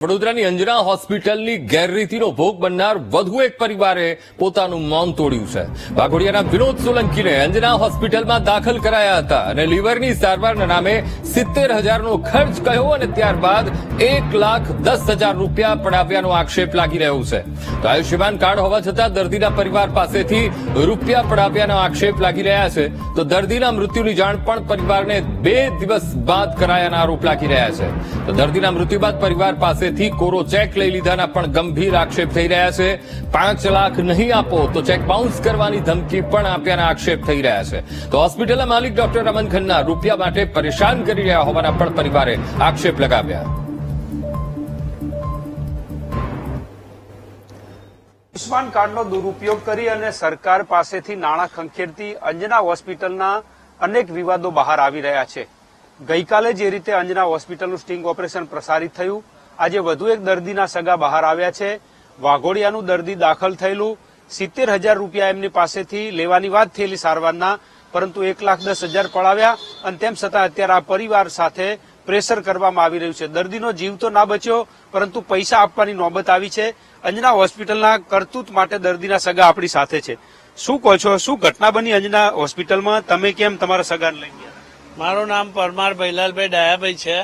વડોદરાની અંજના હોસ્પિટલની ગેરરીતિનો ભોગ બનનાર વધુ એક પરિવારે પોતાનું મૌન તોડ્યું છે। વાઘોડિયાના વિનોદ સોલંકીને અંજના હોસ્પિટલમાં દાખલ કરાયા હતા અને લીવરની સારવારના નામે 70,000નો ખર્ચ કહ્યો અને ત્યારબાદ 1,10,000 રૂપિયા પડાવ્યાનો આક્ષેપ લાગી રહ્યો છે। તો આયુષ્યમાન કાર્ડ હોવા છતાં દર્દીના પરિવાર પાસેથી રૂપિયા પડાવ્યાનો આક્ષેપ લાગી રહ્યા છે। તો દર્દીના મૃત્યુની જાણ પણ પરિવારને 2 દિવસ બાદ કરાયાના આરોપ લાગી રહ્યા છે। તો દર્દીના મૃત્યુ બાદ પરિવાર પાસે કોરો ચેક લઈ લીધાના પણ ગંભીર આક્ષેપ થઈ રહ્યા છે। 5 લાખ નહીં આપો તો ચેક બાઉન્સ કરવાની ધમકી પણ આપ્યાના આક્ષેપ થઈ રહ્યા છે। તો હોસ્પિટલના માલિક ડોક્ટર રમન ખન્ના રૂપિયા માટે પરેશાન કરી રહ્યા હોવાના પણ પરિવારે આક્ષેપ લગાવ્યા। આયુષ્માન કાર્ડનો દુરુપયોગ કરી અને સરકાર પાસેથી નાણાં ખંખેરતી અંજના હોસ્પિટલના અનેક વિવાદો બહાર આવી રહ્યા છે। ગઈકાલે જે રીતે અંજના હોસ્પિટલનું સ્ટિંગ ઓપરેશન પ્રસારિત થયું, આજે વધુ એક દર્દીના સગા બહાર આવ્યા છે। વાઘોડિયાનું દર્દી દાખલ થયેલું, 70,000 રૂપિયા એમની પાસેથી લેવાની વાત થયેલી સારવારના, પરંતુ 1,10,000 પડાવ્યા અને તેમ છતાં અત્યારે આ પરિવાર સાથે પ્રેશર કરવામાં આવી રહ્યું છે। દર્દીનો જીવ તો ના બચ્યો, પરંતુ પૈસા આપવાની નોબત આવી છે। અંજના હોસ્પિટલના કરતૂત માટે દર્દીના સગા આપણી સાથે છે। શું કહો છો, શું ઘટના બની અંજના હોસ્પિટલમાં? તમે કેમ તમારા સગાને લઈ ગયા? મારું નામ પરમાર ભૈલાલભાઈ ડાયાભાઈ છે।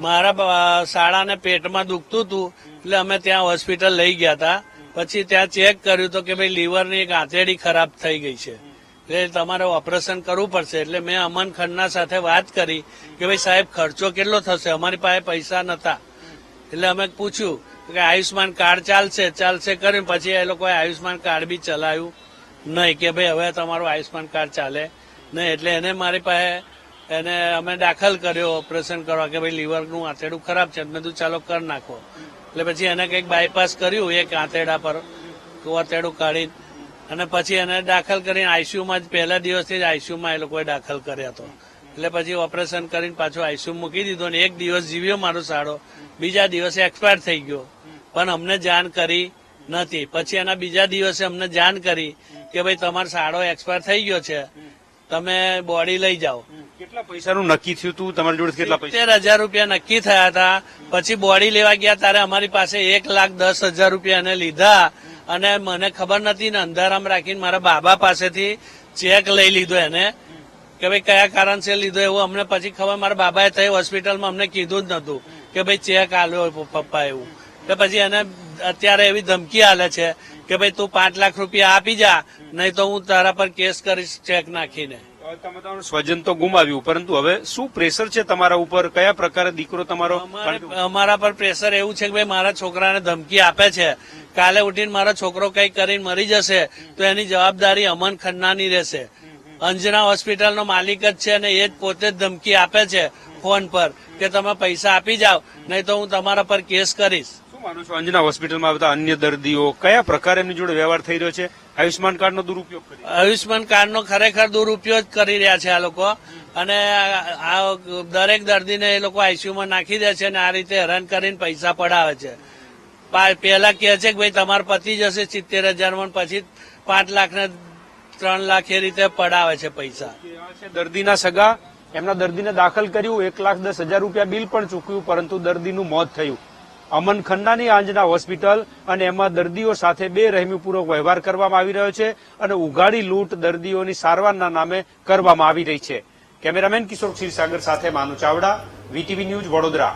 મારા શાળાને પેટમાં દુખતું હતું એટલે અમે ત્યાં હોસ્પિટલ લઈ ગયા હતા। પછી ત્યાં ચેક કર્યું તો કે ભાઈ લીવરની એક આંતરડી ખરાબ થઈ ગઈ છે, એટલે તમારે ઓપરેશન કરવું પડશે। એટલે મેં અમન ખન્ના સાથે વાત કરી કે ભાઈ સાહેબ ખર્ચો કેટલો થશે, અમારી પાસે પૈસા નતા। એટલે અમે પૂછ્યું કે આયુષ્માન કાર્ડ ચાલશે કર્યું। પછી એ લોકોએ આયુષ્માન કાર્ડ બી ચલાવ્યું નહીં કે ભાઈ હવે તમારું આયુષ્માન કાર્ડ ચાલે નહીં। એટલે એને મારી પાસે એને અમે દાખલ કર્યો ઓપરેશન કરવા કે ભાઈ લીવરનું આંતરડું ખરાબ છે। મેં કીધું ચાલો કરી નાખો। એટલે પછી એને કંઈક બાયપાસ કર્યું એક આંતરડા પર આંતરડું કાઢી અને પછી એને દાખલ કરીને આઈસીયુમાં જ પહેલા દિવસથી જ આઈસીયુમાં એ લોકોએ દાખલ કર્યા હતો। એટલે પછી ઓપરેશન કરીને પાછું આઈસીયુ મૂકી દીધો અને 1 દિવસ જીવ્યો મારો સાડો, બીજા દિવસે એક્સપાયર થઈ ગયો, પણ અમને જાણ કરી નથી। પછી એના બીજા દિવસે અમને જાણ કરી કે ભાઈ તમારો સાડો એક્સપાયર થઈ ગયો છે, તમે બોડી લઈ જાઓ। કેટલા પૈસાનું નક્કી થયું હતું તમારી જોડે? કેટલા પૈસા? 70,000 રૂપિયા નક્કી થયા હતા। પછી બોડી લેવા ગયા ત્યારે અમારી પાસે 1,10,000 રૂપિયા એને લીધા અને મને ખબર નથી ને અંધારામાં રાખીને મારા બાબા પાસેથી ચેક લઈ લીધો એને કે ભાઈ કયા કારણસર લીધો એવું અમને પછી ખબર મારા બાબાએ થઈ હોસ્પિટલમાં અમને કીધું જ નતું કે ભાઈ ચેક આલ્યો પપ્પા એવું। કે પછી એને અત્યારે એવી ધમકી આલે છે કે ભાઈ તું 5 લાખ રૂપિયા આપી જા, નહીં તો હું તારા પર કેસ કરીશ ચેક નાખીને। તમે તમારું સ્વજન તો ગુમાવ્યું, પરંતુ હવે શું પ્રેશર છે તમારા ઉપર? કયા પ્રકારે દીકરો તમારો? અમારા પર પ્રેશર એવું છે કે ભાઈ મારા છોકરાને ધમકી આપે છે, કાલે ઉઠીને મારો છોકરો કઈ કરીને મરી જશે તો એની જવાબદારી અમન ખન્નાની રહેશે। અંજના હોસ્પિટલનો માલિક જ છે અને એ જ પોતે જ ધમકી આપે છે ફોન પર કે તમે પૈસા આપી જાઓ, નહીં તો હું તમારા પર કેસ કરીશ। શું માનો છો અંજના હોસ્પિટલમાં બધા અન્ય દર્દીઓ કયા પ્રકારે એમની જોડે વ્યવહાર થઈ રહ્યો છે? આયુષ્માન કાર્ડનો દુરુપયોગ કરી, આયુષ્માન કાર્ડનો ખરેખર દુરુપયોગ કરી રહ્યા છે આ લોકો અને આ દરેક દર્દીને એ લોકો આઈસીયુમાં નાખી દે છે અને આ રીતે હેરાન કરીને પૈસા પડાવે છે। પહેલા કહે છે કે ભાઈ તમારે પતી જશે 70,000 પછી 5 લાખ ને 3 લાખ એ રીતે પડાવે છે પૈસા। દર્દીના સગા એમના દર્દીને દાખલ કર્યું, 1,10,000 રૂપિયા બિલ પણ ચૂક્યું, પરંતુ દર્દીનું મોત થયું। અમન ખન્નાની અંજના હોસ્પિટલ અને એમાં દર્દીઓ સાથે બેરહેમીપૂર્વક વ્યવહાર કરવામાં આવી રહ્યો છે અને ઉઘાડી લૂંટ દર્દીઓની સારવારના નામે કરવામાં આવી રહી છે। કેમેરામેન કિશોર ક્ષીરસાગર સાથે માનુ ચાવડા, વીટીવી ન્યૂઝ, વડોદરા।